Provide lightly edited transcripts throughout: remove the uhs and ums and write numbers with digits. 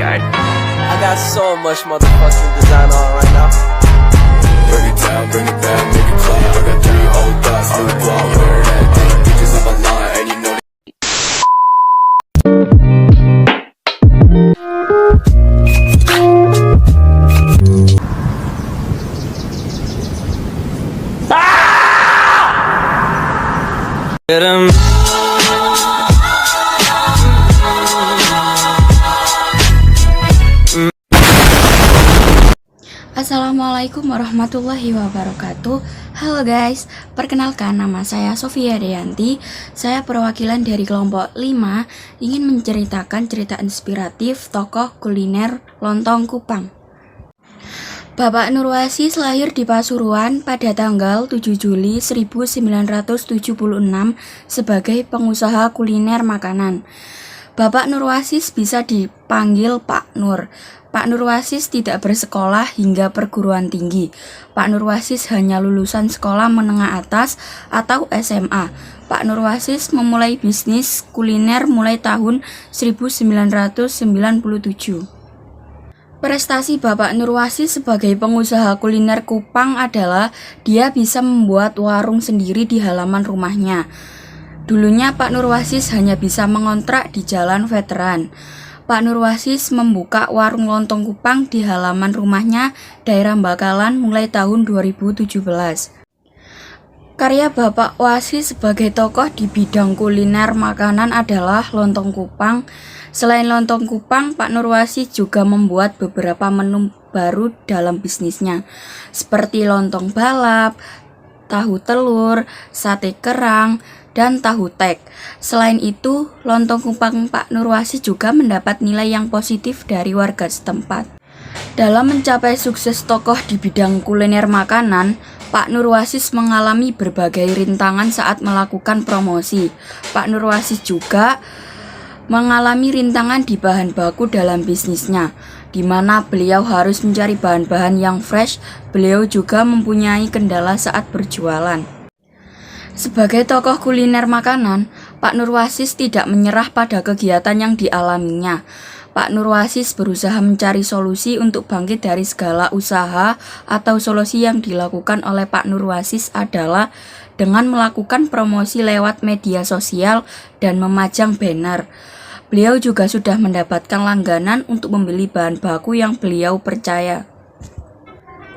guy. I got so much motherfucking design on right now. Bring it down, bring it back, make it clap. I got 3 old thoughts, new guap, wear that thing. Bitches on my line, and you know. Assalamualaikum warahmatullahi wabarakatuh. Halo guys, perkenalkan nama saya Sofia Deyanti. Saya perwakilan dari kelompok 5 ingin menceritakan cerita inspiratif tokoh kuliner lontong Kupang. Bapak Nurwasis lahir di Pasuruan pada tanggal 7 Juli 1976 sebagai pengusaha kuliner makanan. Bapak Nurwasis bisa dipanggil Pak Nur. Pak Nurwasis tidak bersekolah hingga perguruan tinggi. Pak Nurwasis hanya lulusan sekolah menengah atas atau SMA. Pak Nurwasis memulai bisnis kuliner mulai tahun 1997. Prestasi Bapak Nurwasis sebagai pengusaha kuliner Kupang adalah dia bisa membuat warung sendiri di halaman rumahnya. Dulunya Pak Nurwasis hanya bisa mengontrak di Jalan Veteran. Pak Nurwasis membuka warung lontong Kupang di halaman rumahnya daerah Bakalan mulai tahun 2017. Karya Bapak Wasis sebagai tokoh di bidang kuliner makanan adalah lontong Kupang. Selain lontong Kupang, Pak Nurwasis juga membuat beberapa menu baru dalam bisnisnya, seperti lontong balap, tahu telur, sate kerang, dan tahu tek. Selain itu, lontong Kupang Pak Nurwasis juga mendapat nilai yang positif dari warga setempat. Dalam mencapai sukses tokoh di bidang kuliner makanan, Pak Nurwasis mengalami berbagai rintangan saat melakukan promosi. Pak Nurwasis juga mengalami rintangan di bahan baku dalam bisnisnya, di mana beliau harus mencari bahan-bahan yang fresh. Beliau juga mempunyai kendala saat berjualan. Sebagai tokoh kuliner makanan, Pak Nurwasis tidak menyerah pada kegiatan yang dialaminya. Pak Nurwasis berusaha mencari solusi untuk bangkit dari segala usaha atau solusi yang dilakukan oleh Pak Nurwasis adalah dengan melakukan promosi lewat media sosial dan memajang banner. Beliau juga sudah mendapatkan langganan untuk membeli bahan baku yang beliau percaya.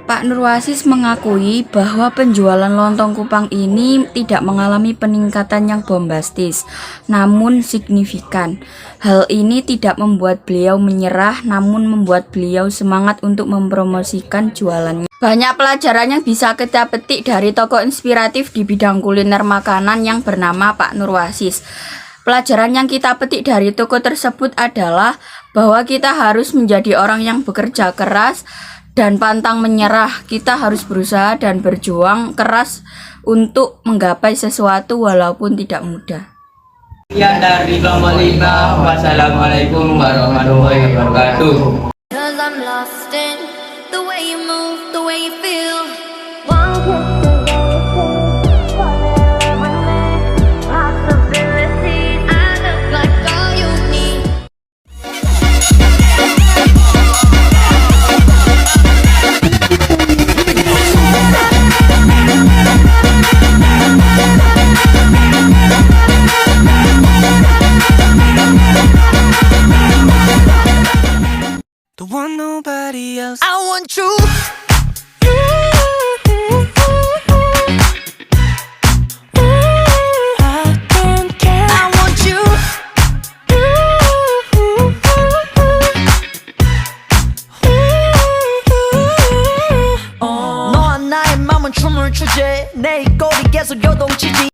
Pak Nurwasis mengakui bahwa penjualan lontong Kupang ini tidak mengalami peningkatan yang bombastis, namun signifikan. Hal ini tidak membuat beliau menyerah, namun membuat beliau semangat untuk mempromosikan jualannya. Banyak pelajaran yang bisa kita petik dari tokoh inspiratif di bidang kuliner makanan yang bernama Pak Nurwasis. Pelajaran yang kita petik dari tokoh tersebut adalah bahwa kita harus menjadi orang yang bekerja keras dan pantang menyerah. Kita harus berusaha dan berjuang keras untuk menggapai sesuatu walaupun tidak mudah. Sekian dari kelompok 5. Wassalamualaikum warahmatullahi wabarakatuh. The one nobody else. I want you. I don't care. I want you. 너와 나의 맘은 춤을 추지 내 입꼬리 계속 요동치지